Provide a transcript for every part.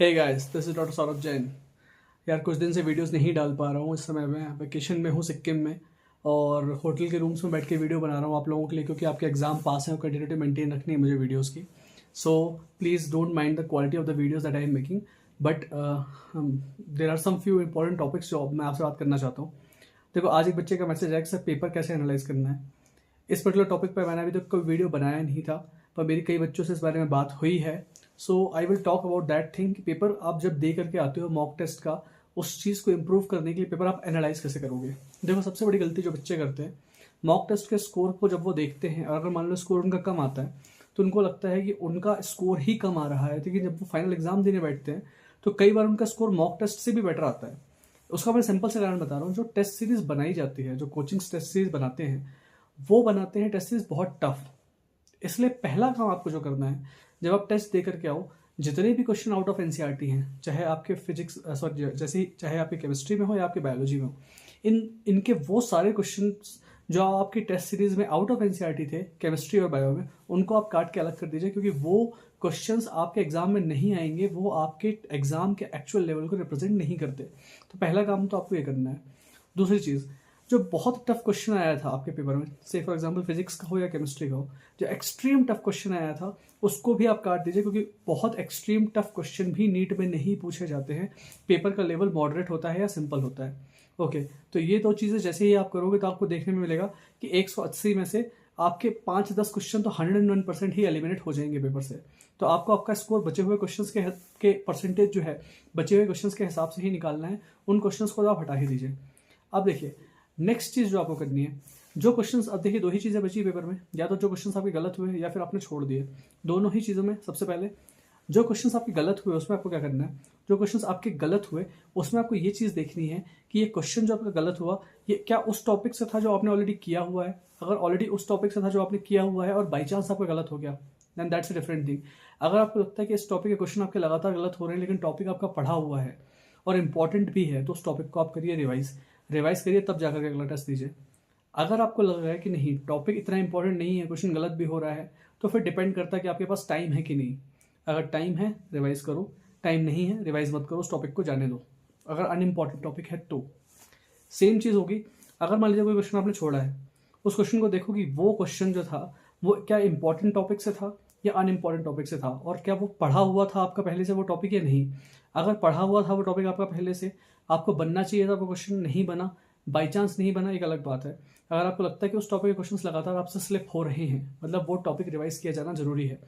Hey guys, this is doctor Saurabh Jain. यार कुछ दिन से वीडियोस नहीं डाल पा रहा हूँ। इस समय मैं वेकेशन में हूँ सिक्किम में, और होटल के रूम्स में बैठ के वीडियो बना रहा हूँ आप लोगों के लिए, क्योंकि आपके एग्जाम पास हैं और कंटिन्यूटी मेंटेन रखनी है मुझे वीडियोस की। So please don't mind the quality of the videos that I am making, but there are some few important topics जो मैं आपसे बात करना चाहता हूँ। देखो, आज एक बच्चे का मैसेज है कि सर पेपर कैसे एनालाइज करना है। इस पर्टिकुलर टॉपिक पर मैंने अभी तक कोई वीडियो बनाया नहीं था, पर मेरी कई बच्चों से इस बारे में बात हुई है। So I will talk about that thing कि पेपर आप जब दे करके आते हो मॉक टेस्ट का, उस चीज़ को इम्प्रूव करने के लिए पेपर आप एनालाइज कैसे करोगे। देखो, सबसे बड़ी गलती जो बच्चे करते हैं, मॉक टेस्ट के स्कोर को जब वो देखते हैं और अगर मान लो स्कोर उनका कम आता है तो उनको लगता है कि उनका स्कोर ही कम आ रहा है, लेकिन जब वो फाइनल एग्जाम देने बैठते हैं तो कई बार उनका स्कोर मॉक टेस्ट से भी बेटर आता है। उसका मैं सिंपल से कारण बता रहा हूँ। जो टेस्ट सीरीज बनाई जाती है, जो कोचिंग टेस्ट सीरीज बनाते हैं, वो बनाते हैं टेस्ट सीरीज बहुत टफ। इसलिए पहला काम आपको जो करना है, जब आप टेस्ट दे करके आओ, जितने भी क्वेश्चन आउट ऑफ एनसीईआरटी हैं, चाहे आपके फिजिक्स सॉरी जैसे चाहे आपके केमिस्ट्री में हो या आपके बायोलॉजी में हो, इनके वो सारे क्वेश्चन जो आपकी टेस्ट सीरीज में आउट ऑफ एनसीईआरटी थे केमिस्ट्री और बायो में, उनको आप काट के अलग कर दीजिए, क्योंकि वो क्वेश्चंस आपके एग्जाम में नहीं आएंगे, वो आपके एग्जाम के एक्चुअल लेवल को रिप्रेजेंट नहीं करते। तो पहला काम तो आपको ये करना है। दूसरी चीज़, जो बहुत टफ क्वेश्चन आया था आपके पेपर में, से फॉर एग्जांपल फिजिक्स का हो या केमिस्ट्री का हो, जो एक्सट्रीम टफ क्वेश्चन आया था उसको भी आप काट दीजिए, क्योंकि बहुत एक्सट्रीम टफ क्वेश्चन भी नीट में नहीं पूछे जाते हैं। पेपर का लेवल मॉडरेट होता है या सिंपल होता है। ओके, तो ये दो चीज़ें जैसे ही आप करोगे तो आपको देखने में मिलेगा कि 180 में से आपके 5-10 क्वेश्चन तो 101% ही एलिमिनेट हो जाएंगे पेपर से। तो आपको आपका स्कोर बचे हुए क्वेश्चंस के परसेंटेज जो है बचे हुए क्वेश्चंस के हिसाब से ही निकालना है। उन क्वेश्चंस को तो आप हटा ही दीजिए। अब देखिए, नेक्स्ट चीज़ जो आपको करनी है, जो क्वेश्चंस, अब देखिए दो ही चीज़ें बची पेपर में, या तो जो क्वेश्चंस आपके गलत हुए या फिर आपने छोड़ दिए। दोनों ही चीज़ों में सबसे पहले जो क्वेश्चंस आपके गलत हुए उसमें आपको क्या करना है, जो क्वेश्चंस आपके गलत हुए उसमें आपको ये चीज़ देखनी है कि ये क्वेश्चन जो आपका गलत हुआ, ये क्या उस टॉपिक से था जो आपने ऑलरेडी किया हुआ है। अगर ऑलरेडी उस टॉपिक से था जो आपने किया हुआ है और बाई चांस आपका गलत हो गया, then that's a different thing. अगर आपको लगता है कि इस टॉपिक के क्वेश्चन आपके लगातार गलत हो रहे हैं लेकिन टॉपिक आपका पढ़ा हुआ है और इंपॉर्टेंट भी है, तो उस टॉपिक को आप करिए रिवाइज करिए, तब जाकर के अगला टेस्ट दीजिए। अगर आपको लग रहा है कि नहीं टॉपिक इतना इंपॉर्टेंट नहीं है, क्वेश्चन गलत भी हो रहा है, तो फिर डिपेंड करता है कि आपके पास टाइम है कि नहीं। अगर टाइम है रिवाइज करो, टाइम नहीं है रिवाइज मत करो, उस टॉपिक को जाने दो। अगर अनइम्पॉर्टेंट टॉपिक है तो सेम चीज़ होगी। अगर मान लीजिए कोई क्वेश्चन आपने छोड़ा है, उस क्वेश्चन को देखो कि वो क्वेश्चन जो था वो क्या इंपॉर्टेंट टॉपिक से था या अनइम्पॉर्टेंट टॉपिक से था, और क्या वो पढ़ा हुआ था आपका पहले से वो टॉपिक या नहीं। अगर पढ़ा हुआ था वो टॉपिक आपका पहले से, आपको बनना चाहिए था वो क्वेश्चन, नहीं बना, बाई चांस नहीं बना, एक अलग बात है। अगर आपको लगता है कि उस टॉपिक के क्वेश्चंस लगातार आपसे स्लिप हो रहे हैं, मतलब वो टॉपिक रिवाइज किया जाना जरूरी है।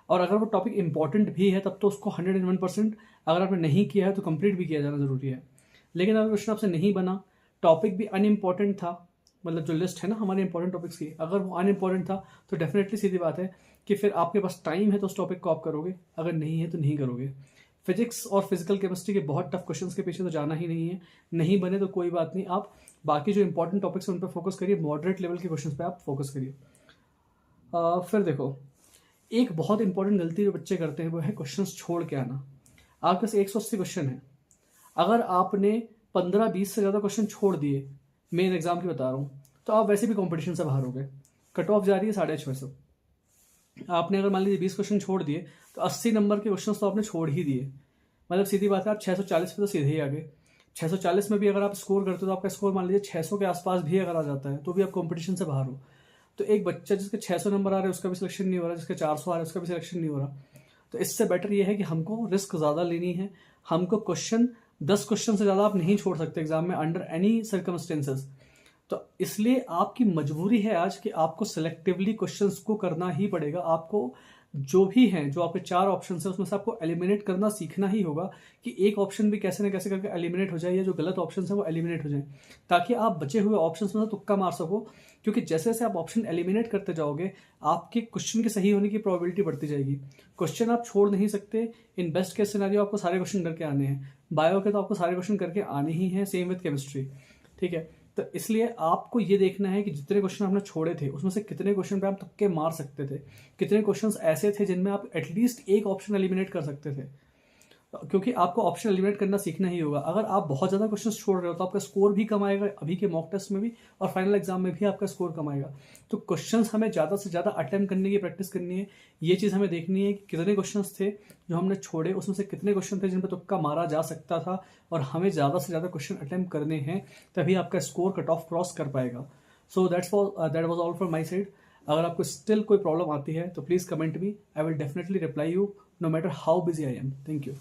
और अगर वो टॉपिक इंपॉर्टेंट भी है तब तो उसको 101%, अगर आपने नहीं किया है तो कंप्लीट भी किया जाना जरूरी है। लेकिन अगर क्वेश्चन आपसे नहीं बना, टॉपिक भी अनइम्पॉर्टेंट था, मतलब जो लिस्ट है ना हमारे इंपॉर्टेंट टॉपिक्स की, अगर वो अनइम्पॉर्टेंट था तो डेफिनेटली सीधी बात है कि फिर आपके पास टाइम है तो उस टॉपिक को आप करोगे, अगर नहीं है तो नहीं करोगे। फिजिक्स और फिजिकल केमिस्ट्री के बहुत टफ क्वेश्चंस के पीछे तो जाना ही नहीं है। नहीं बने तो कोई बात नहीं, आप बाकी जो इंपॉर्टेंट टॉपिक्स हैं उन पर फोकस करिए, मॉडरेट लेवल के क्वेश्चंस पे आप फोकस करिए। फिर देखो, एक बहुत इंपॉर्टेंट गलती जो बच्चे करते हैं वो है क्वेश्चंस छोड़ के आना। आपके पास 180 क्वेश्चन है, अगर आपने 15-20 से ज़्यादा क्वेश्चन छोड़ दिए, मेन एग्जाम की बता रहा हूँ, तो आप वैसे भी कंपटीशन से बाहर हो गए। कट ऑफ जा रही है 650। आपने अगर मान लीजिए 20 क्वेश्चन छोड़ दिए तो 80 नंबर के क्वेश्चन तो आपने छोड़ ही दिए। मतलब सीधी बात है, आप 640 पे तो सीधे ही आ गए। 640 में भी अगर आप स्कोर करते हो तो आपका स्कोर मान लीजिए 600 के आसपास भी अगर आ जाता है तो भी आप कंपटीशन से बाहर हो। तो एक बच्चा जिसके 600 नंबर आ रहे हैं उसका भी सिलेक्शन नहीं हो रहा, जिसके 400 आ रहे हैं उसका भी सिलेक्शन नहीं हो रहा। तो इससे बेटर ये है कि हमको रिस्क ज़्यादा लेनी है। हमको क्वेश्चन 10 क्वेश्चन से ज़्यादा आप नहीं छोड़ सकते एग्जाम में अंडर एनी सर्कमस्टेंसेस। तो इसलिए आपकी मजबूरी है आज कि आपको सिलेक्टिवली क्वेश्चंस को करना ही पड़ेगा। आपको जो भी हैं, जो आपके 4 ऑप्शन है उसमें से आपको एलिमिनेट करना सीखना ही होगा कि एक ऑप्शन भी कैसे ना कैसे करके एलिमिनेट हो जाए, या जो गलत ऑप्शन है वो एलिमिनेट हो जाए, ताकि आप बचे हुए ऑप्शंस में से तुक्का मार सको। क्योंकि जैसे जैसे आप ऑप्शन एलिमिनेट करते जाओगे, आपके क्वेश्चन के सही होने की प्रोबेबिलिटी बढ़ती जाएगी। क्वेश्चन आप छोड़ नहीं सकते। इन बेस्ट केस सिनेरियो आपको सारे क्वेश्चन करके आने हैं, बायो के तो आपको सारे क्वेश्चन करके आने ही हैं, सेम विद केमिस्ट्री। ठीक है, तो इसलिए आपको ये देखना है कि जितने क्वेश्चन आपने छोड़े थे उसमें से कितने क्वेश्चन पे आप तुक्के मार सकते थे, कितने क्वेश्चंस ऐसे थे जिनमें आप एटलीस्ट एक ऑप्शन एलिमिनेट कर सकते थे। क्योंकि आपको ऑप्शन एलिमिनेट करना सीखना ही होगा। अगर आप बहुत ज़्यादा क्वेश्चंस छोड़ रहे हो तो आपका स्कोर भी कम आएगा, अभी के मॉक टेस्ट में भी और फाइनल एग्जाम में भी आपका स्कोर कम आएगा। तो क्वेश्चंस हमें ज़्यादा से ज़्यादा अटेम्प्ट करने की प्रैक्टिस करनी है। ये चीज़ हमें देखनी है कि कितने क्वेश्चंस थे जो हमने छोड़े, उसमें से कितने क्वेश्चन थे जिन पर तुक्का मारा जा सकता था, और हमें ज़्यादा से ज़्यादा क्वेश्चन अटेम्प्ट करने हैं, तभी आपका स्कोर कट ऑफ क्रॉस कर पाएगा। So that was all from my side. अगर आपको स्टिल कोई प्रॉब्लम आती है तो please comment me, I will definitely reply you no matter how busy I am. Thank you.